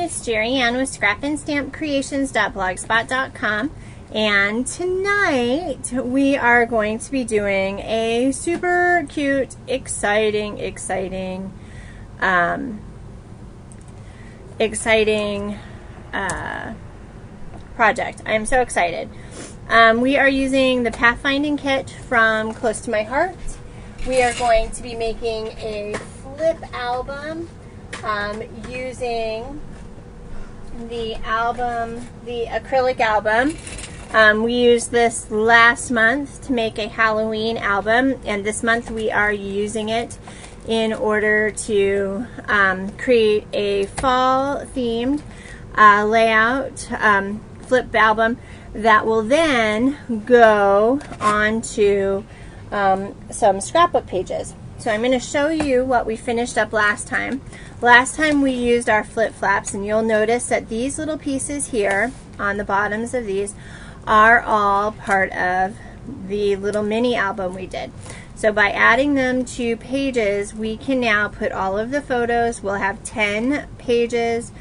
it's Jerry Ann with scrapandstampcreations.blogspot.com, and tonight we are going to be doing a super cute, exciting project. I'm so excited. We are using the Pathfinding kit from Close to My Heart. We are going to be making a flip album using the acrylic album. We used this last month to make a Halloween album, and this month we are using it in order to create a fall themed layout flip album that will then go onto some scrapbook pages. So I'm going to show you what we finished up last time. Last time we used our flip flaps, and you'll notice that these little pieces here on the bottoms of these are all part of the little mini album we did. So by adding them to pages, we can now put all of the photos. We'll have 10 pages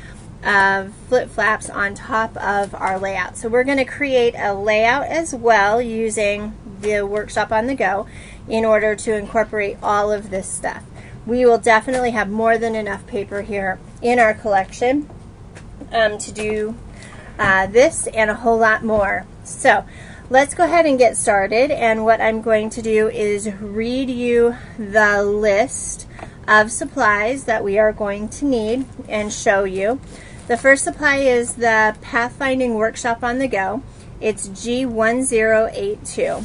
of flip flaps on top of our layout. So we're going to create a layout as well using the Workshop on the Go in order to incorporate all of this stuff. We will definitely have more than enough paper here in our collection to do this and a whole lot more. So let's go ahead and get started, and what I'm going to do is read you the list of supplies that we are going to need and show you. The first supply is the Pathfinding Workshop on the Go. It's G1082.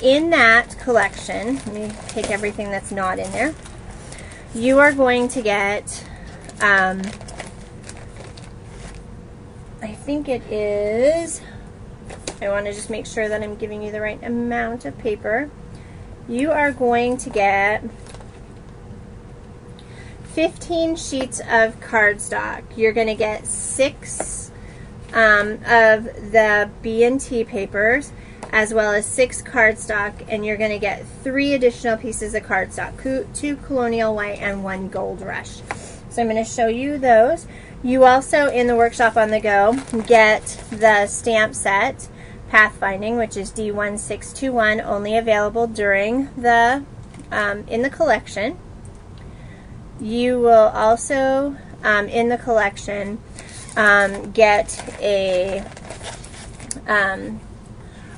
In that collection, let me take everything that's not in there, you are going to get, I think it is, I want to just make sure that I'm giving you the right amount of paper. You are going to get 15 sheets of cardstock. You're going to get 6 of the B&T papers, as well as 6 cardstock, and you're going to get 3 additional pieces of cardstock, 2 Colonial White and 1 Gold Rush. So I'm going to show you those. You also, in the Workshop on the Go, get the stamp set, Pathfinding, which is D1621, only available during the in the collection. You will also, in the collection, get a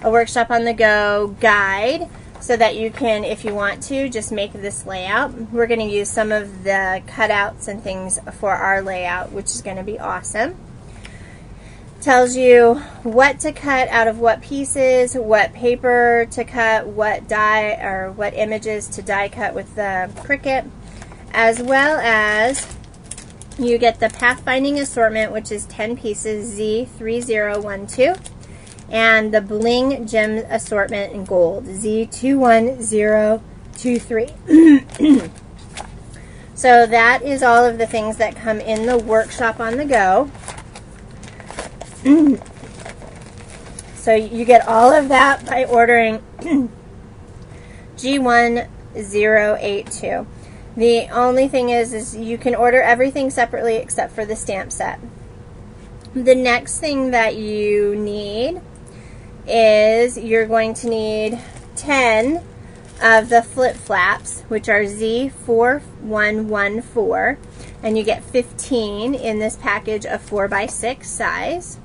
Workshop on the Go guide so that you can, if you want to, just make this layout. We're going to use some of the cutouts and things for our layout, which is going to be awesome. Tells you what to cut out of what pieces, what paper to cut, what die or what images to die cut with the Cricut, as well as you get the Pathfinding assortment, which is 10 pieces, Z3012. And the Bling Gem assortment in gold, Z21023. So that is all of the things that come in the Workshop on the Go. So you get all of that by ordering G1082. The only thing is you can order everything separately except for the stamp set. The next thing that you need is you're going to need 10 of the flip flaps, which are Z4114, and you get 15 in this package of 4x6 size.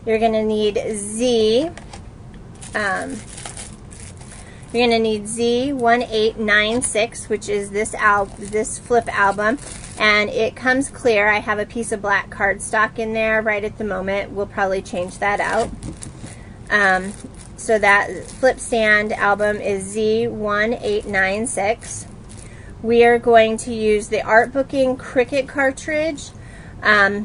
You're going to need Z1896, which is this flip album, and it comes clear. I have a piece of black cardstock in there right at the moment. We'll probably change that out. So that flip stand album is Z1896. We are going to use the Art Booking Cricut cartridge,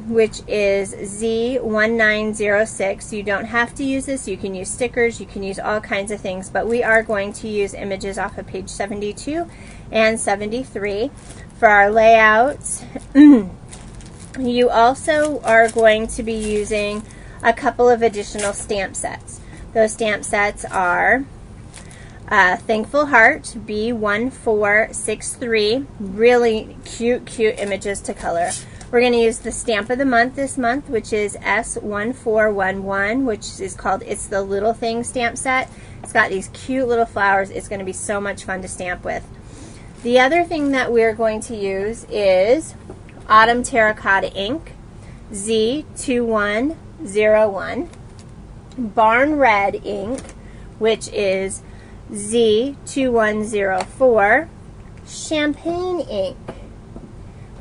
which is Z1906. You don't have to use this. You can use stickers. You can use all kinds of things, but we are going to use images off of page 72 and 73 for our layouts. You also are going to be using a couple of additional stamp sets. Those stamp sets are Thankful Heart B1463, really cute images to color. We're going to use the stamp of the month this month, which is S1411, which is called It's the Little Thing stamp set. It's got these cute little flowers. It's going to be so much fun to stamp with. The other thing that we're going to use is Autumn Terracotta ink, Z2101, Barn Red ink, which is Z2104, Champagne ink,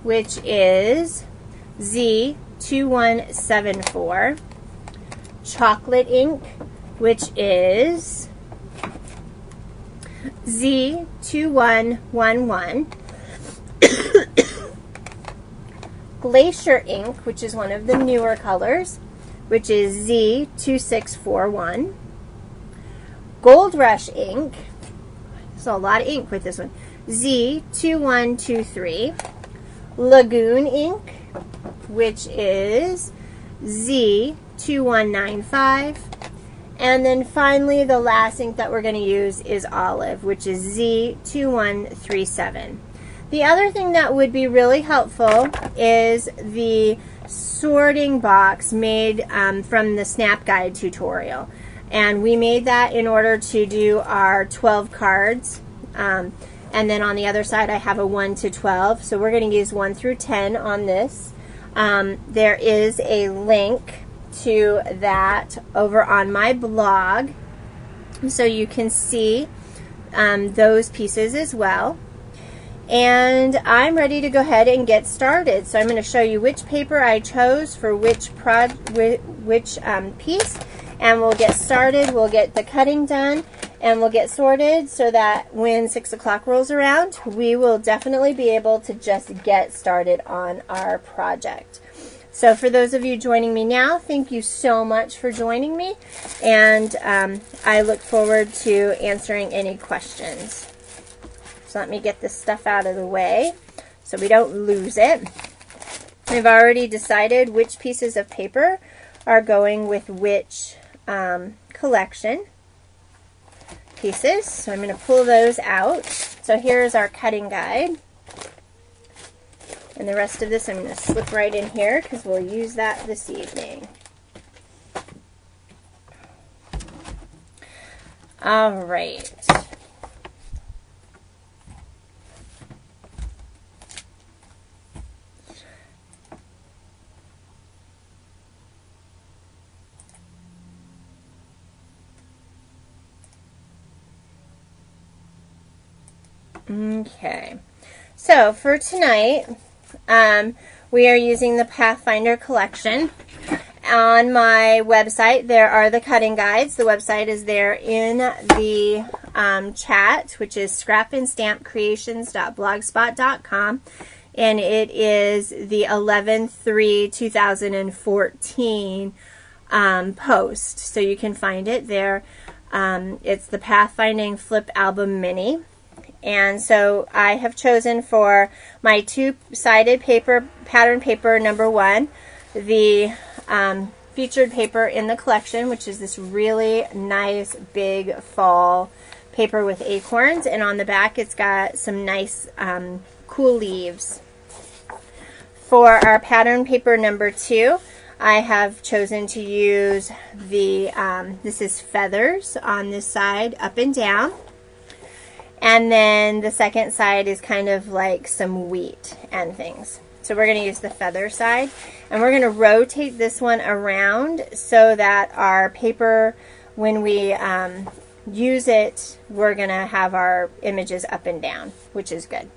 which is Z2174, Chocolate ink, which is Z2111, Glacier ink, which is one of the newer colors, which is Z2641, Gold Rush ink, there's a lot of ink with this one, Z2123, Lagoon ink, which is Z2195, and then finally the last ink that we're going to use is Olive, which is Z2137. The other thing that would be really helpful is the sorting box made from the Snap Guide tutorial. And we made that in order to do our 12 cards. And then on the other side I have a 1 to 12. So we're going to use 1 through 10 on this. There is a link to that over on my blog, so you can see those pieces as well. And I'm ready to go ahead and get started. So I'm going to show you which paper I chose for which piece, and we'll get started. We'll get the cutting done and we'll get sorted so that when 6 o'clock rolls around, we will definitely be able to just get started on our project. So for those of you joining me now, thank you so much for joining me, and I look forward to answering any questions. So let me get this stuff out of the way so we don't lose it. I've already decided which pieces of paper are going with which collection pieces. So I'm going to pull those out. So here's our cutting guide. And the rest of this I'm going to slip right in here because we'll use that this evening. All right. Okay, so for tonight, we are using the Pathfinder collection. On my website, there are the cutting guides. The website is there in the chat, which is scrapandstampcreations.blogspot.com, and it is the 11/3/2014 post, so you can find it there. It's the Pathfinding Flip Album Mini. And so I have chosen for my two-sided paper, pattern paper number 1, the featured paper in the collection, which is this really nice big fall paper with acorns. And on the back it's got some nice cool leaves. For our pattern paper number 2, I have chosen to use the, this is feathers on this side, up and down. And then the second side is kind of like some wheat and things. So we're going to use the feather side. And we're going to rotate this one around so that our paper, when we use it, we're going to have our images up and down, which is good.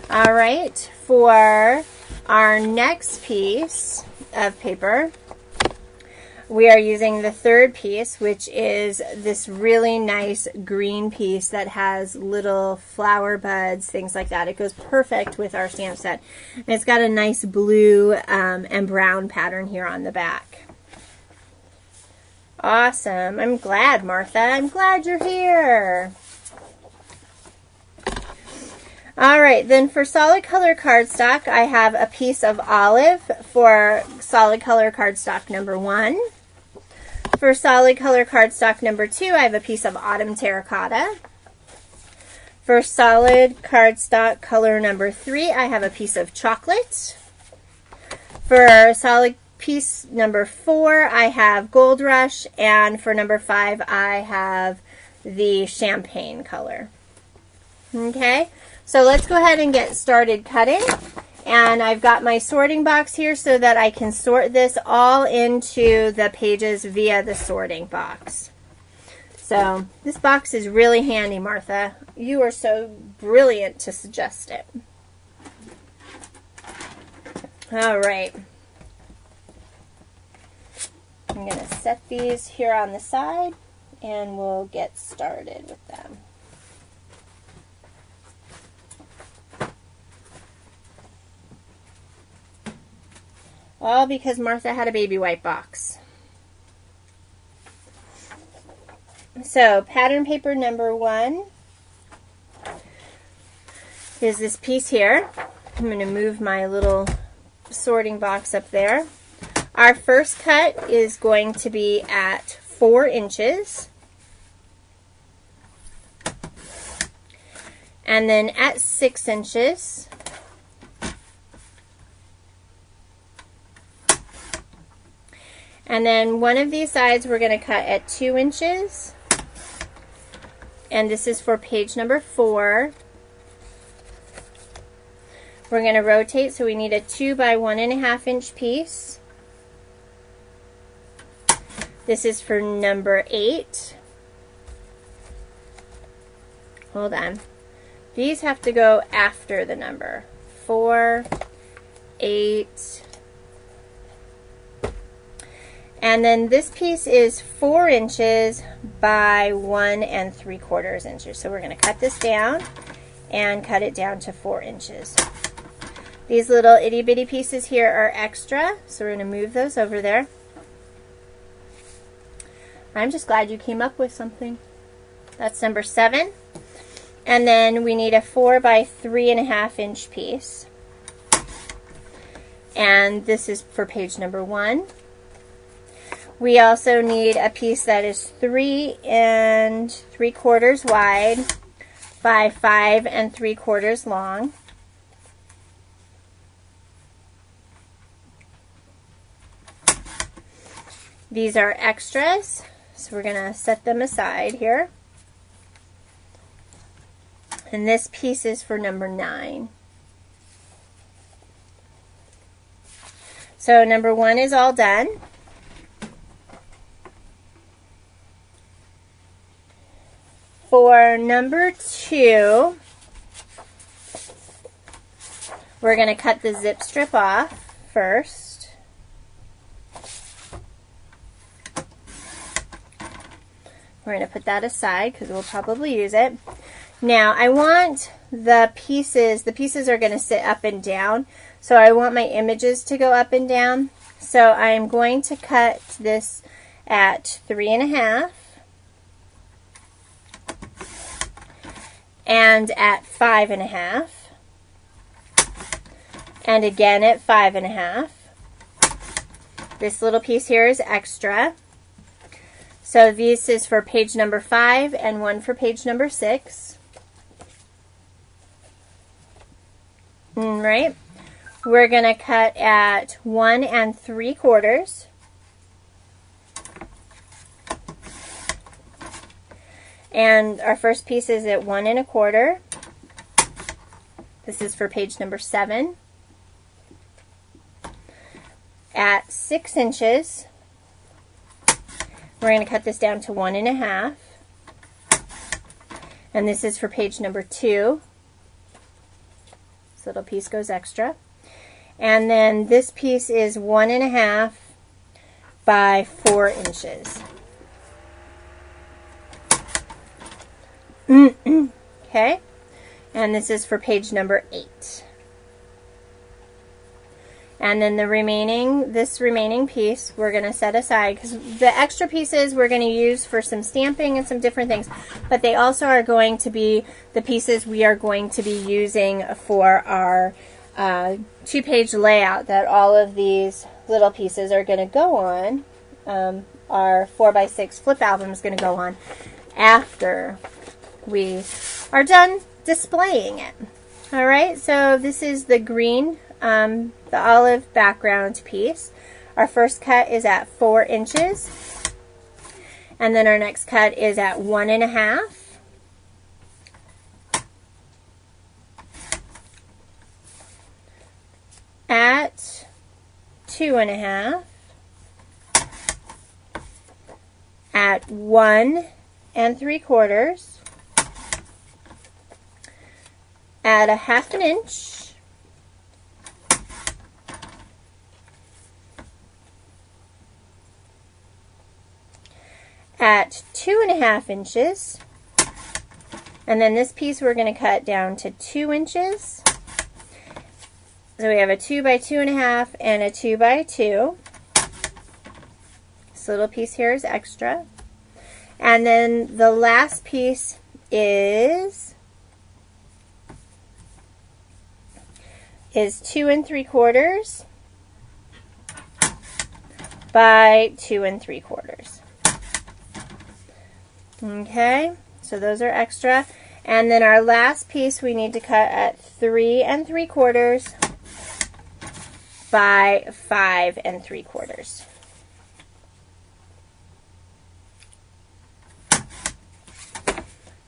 All right, for our next piece of paper, we are using the third piece, which is this really nice green piece that has little flower buds, things like that. It goes perfect with our stamp set. And it's got a nice blue and brown pattern here on the back. Awesome. I'm glad, Martha. I'm glad you're here. All right, then for solid color cardstock, I have a piece of olive for solid color cardstock number 1. For solid color cardstock number 2, I have a piece of autumn terracotta. For solid cardstock color number 3, I have a piece of chocolate. For solid piece number 4, I have Gold Rush, and for number 5, I have the Champagne color. Okay, so let's go ahead and get started cutting. And I've got my sorting box here so that I can sort this all into the pages via the sorting box. So this box is really handy, Martha. You are so brilliant to suggest it. All right. I'm going to set these here on the side and we'll get started with them. All because Martha had a baby wipe box. So pattern paper number 1 is this piece here. I'm going to move my little sorting box up there. Our first cut is going to be at 4 inches. And then at 6 inches. And then one of these sides we're going to cut at 2 inches. And this is for page number 4. We're going to rotate, so we need a 2 by 1.5 inch piece. This is for number 8. Hold on. These have to go after the number. 4, 8. And then this piece is 4 inches by 1 3/4 inches. So we're going to cut this down and cut it down to 4 inches. These little itty bitty pieces here are extra, so we're going to move those over there. I'm just glad you came up with something. That's number 7. And then we need a 4 by 3.5 inch piece. And this is for page number 1. We also need a piece that is 3 3/4 wide by 5 3/4 long. These are extras, so we're going to set them aside here. And this piece is for number 9. So number 1 is all done. For number 2, we're going to cut the zip strip off first. We're going to put that aside because we'll probably use it. Now I want the pieces are going to sit up and down, so I want my images to go up and down. So I'm going to cut this at 3.5. And at 5.5, and again at 5.5. This little piece here is extra. So this is for page number 5 and one for page number 6. All right. We're going to cut at 1 3/4. And our first piece is at 1 1/4. This is for page number 7. At 6 inches, we're going to cut this down to 1 1/2. And this is for page number 2. This little piece goes extra. And then this piece is 1 1/2 by 4 inches. Okay, and this is for page number 8. And then this remaining piece we're going to set aside, because the extra pieces we're going to use for some stamping and some different things, but they also are going to be the pieces we are going to be using for our 2-page layout that all of these little pieces are going to go on. Our 4x6 flip album is going to go on after we are done displaying it. All right, so this is the green the olive background piece. Our first cut is at 4 inches, and then our next cut is at 1.5. At 2.5, at 1 3/4, at 1/2 inch, at 2.5 inches, and then this piece we're going to cut down to 2 inches. So we have a 2 by 2.5 and a 2 by 2. This little piece here is extra. And then the last piece is 2 3/4 by 2 3/4. Okay, so those are extra. And then our last piece we need to cut at 3 3/4 by 5 3/4.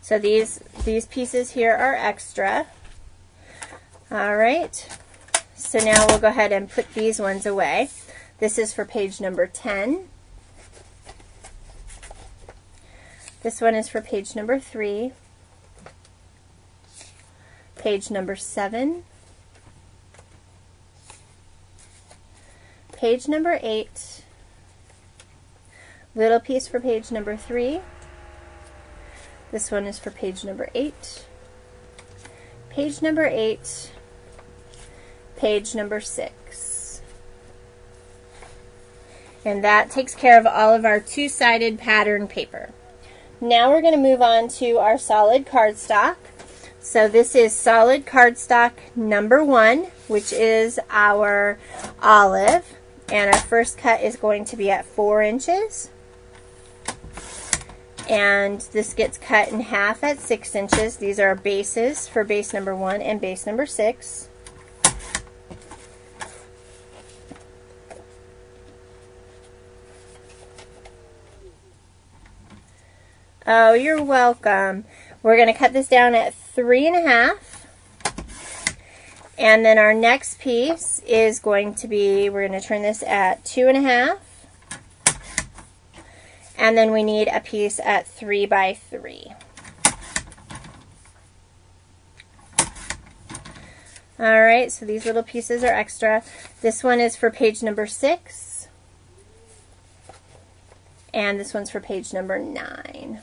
So these pieces here are extra. All right, so now we'll go ahead and put these ones away. This is for page number 10. This one is for page number 3, page number 7, page number 8, little piece for page number 3. This one is for page number 8, page number 8, page number 6. And that takes care of all of our two-sided pattern paper. Now we're going to move on to our solid cardstock. So this is solid cardstock number 1, which is our olive. And our first cut is going to be at 4 inches. And this gets cut in half at 6 inches. These are bases for base number 1 and base number 6. Oh, you're welcome. We're going to cut this down at 3.5. And then our next piece is going to be, we're going to turn this at 2.5. And then we need a piece at 3 by 3. All right, so these little pieces are extra. This one is for page number 6. And this one's for page number 9.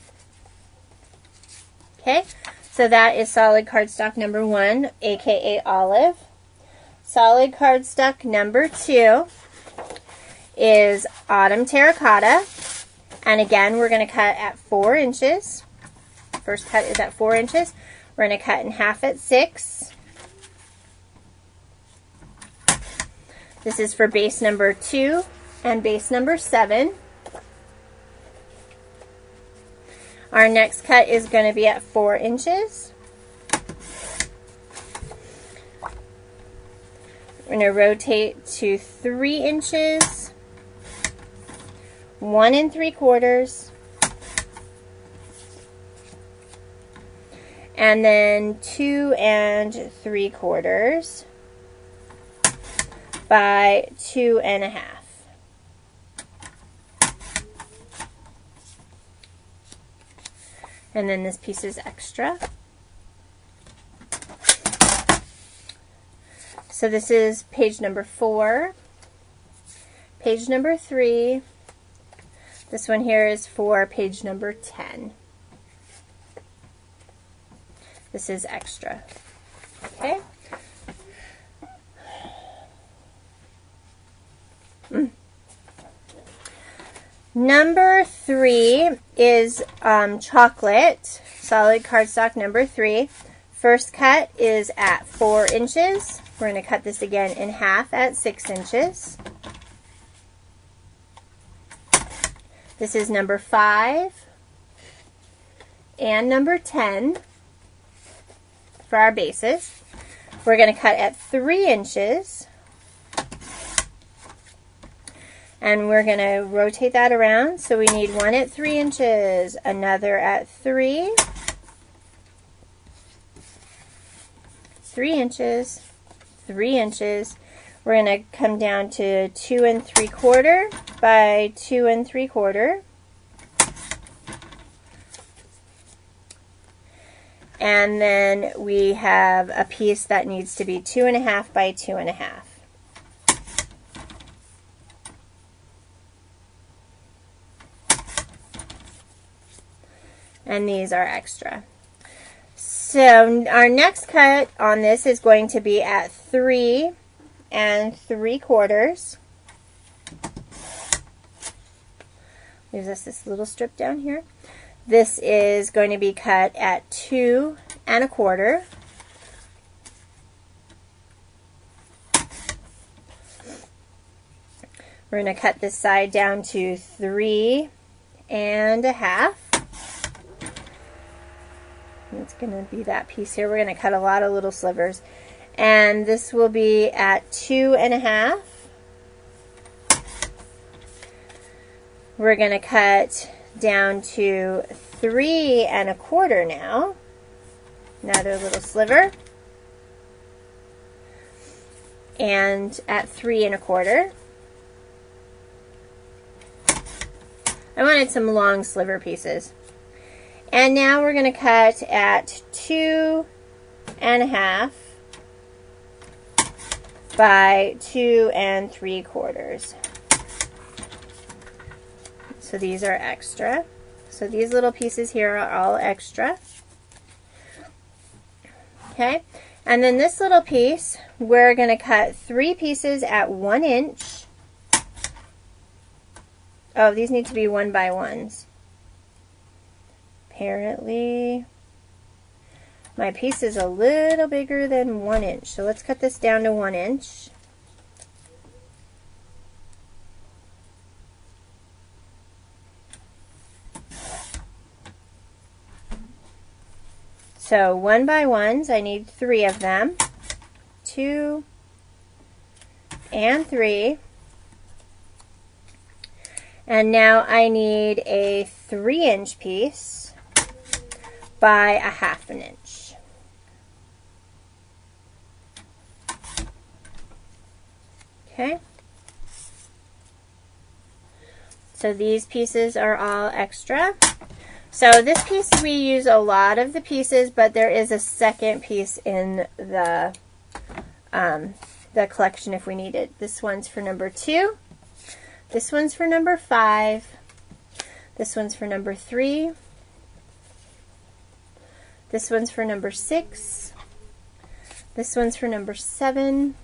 Okay, so that is solid cardstock number 1, aka olive. Solid cardstock number 2 is autumn terracotta. And again, we're going to cut at 4 inches. First cut is at 4 inches. We're going to cut in half at 6. This is for base number 2 and base number 7. Our next cut is going to be at 4 inches. We're going to rotate to 3 inches, 1 3/4, and then 2 3/4 by 2.5. And then this piece is extra. So this is page number 4, page number 3. This one here is for page number 10. This is extra. Okay. Number 3 is chocolate, solid cardstock number 3. First cut is at 4 inches. We're going to cut this again in half at 6 inches. This is number 5 and number 10 for our bases. We're going to cut at 3 inches. And we're going to rotate that around. So we need one at 3 inches, another at 3, 3 inches, 3 inches. We're going to come down to 2 3/4 by 2 3/4. And then we have a piece that needs to be 2 1/2 by 2 1/2. And these are extra. So our next cut on this is going to be at 3 3/4. Leaves us this little strip down here. This is going to be cut at 2 1/4. We're going to cut this side down to 3 1/2. It's going to be that piece here. We're going to cut a lot of little slivers. And this will be at 2 1/2. We're going to cut down to 3 1/4 now. Another little sliver. And at 3 1/4. I wanted some long sliver pieces. And now we're going to cut at 2 1/2 by 2 3/4. So these are extra. So these little pieces here are all extra. Okay, and then this little piece, we're going to cut 3 pieces at 1 inch. Oh, these need to be 1 by 1s. Apparently, my piece is a little bigger than 1 inch. So let's cut this down to 1 inch. So 1 by 1s, I need 3 of them. 2 and 3. And now I need a 3 inch piece by 1/2 inch. Okay. So these pieces are all extra. So this piece, we use a lot of the pieces, but there is a second piece in the collection if we need it. This one's for number 2. This one's for number 5. This one's for number 3. This one's for number 6. This one's for number 7.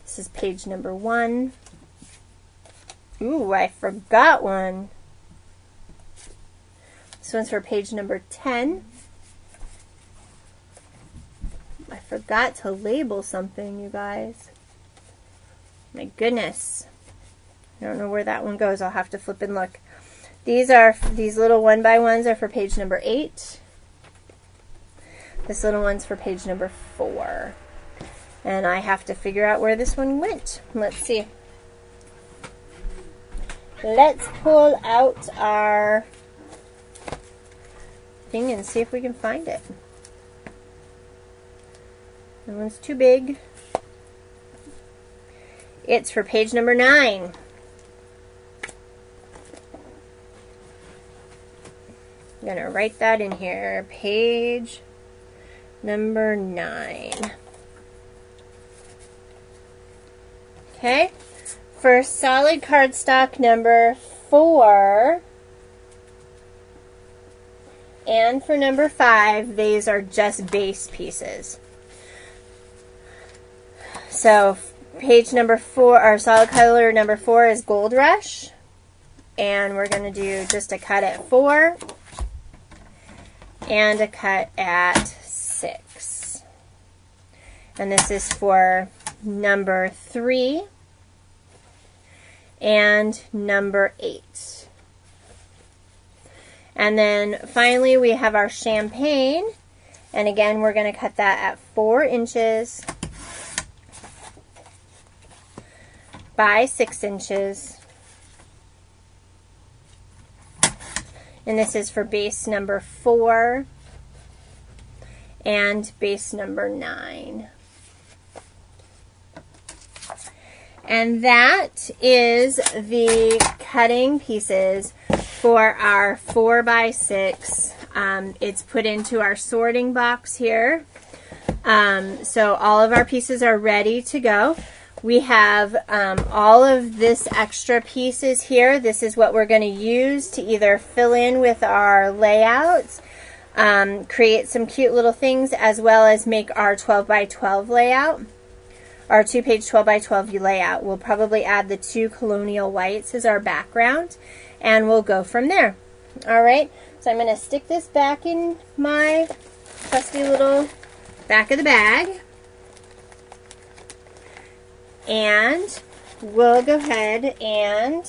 This is page number 1. Ooh, I forgot one. This one's for page number 10. I forgot to label something, you guys. My goodness. I don't know where that one goes. I'll have to flip and look. These little 1 by 1s are for page number 8. This little one's for page number 4. And I have to figure out where this one went. Let's see. Let's pull out our thing and see if we can find it. That one's too big. It's for page number 9. I'm going to write that in here. Page number 9. Okay. For solid cardstock number 4 and for number 5, these are just base pieces. So page number 4, or solid color number 4 is Gold Rush. And we're going to do just a cut at 4 and a cut at 6. And this is for number 3 and number 8. And then finally we have our champagne, And again, we're going to cut that at 4 inches by 6 inches. And this is for base number 4 and base number 9. And that is the cutting pieces for our 4 by 6. It's put into our sorting box here. So all of our pieces are ready to go. We have all of this extra pieces here. This is what we're going to use to either fill in with our layouts, create some cute little things, as well as make our 12 by 12 layout, our 2-page 12 by 12 layout. We'll probably add the 2 colonial whites as our background, and we'll go from there. All right, so I'm going to stick this back in my trusty little back of the bag. And we'll go ahead and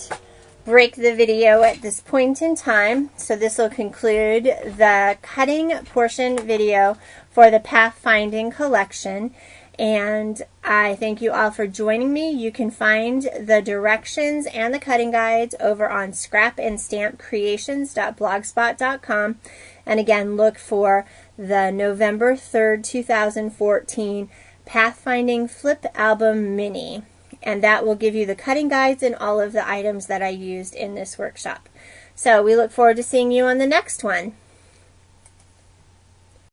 break the video at this point in time. So this will conclude the cutting portion video for the Pathfinding collection. And I thank you all for joining me. You can find the directions and the cutting guides over on scrapandstampcreations.blogspot.com. And again, look for the November 3rd, 2014 Pathfinding Flip Album Mini, and that will give you the cutting guides and all of the items that I used in this workshop. So we look forward to seeing you on the next one.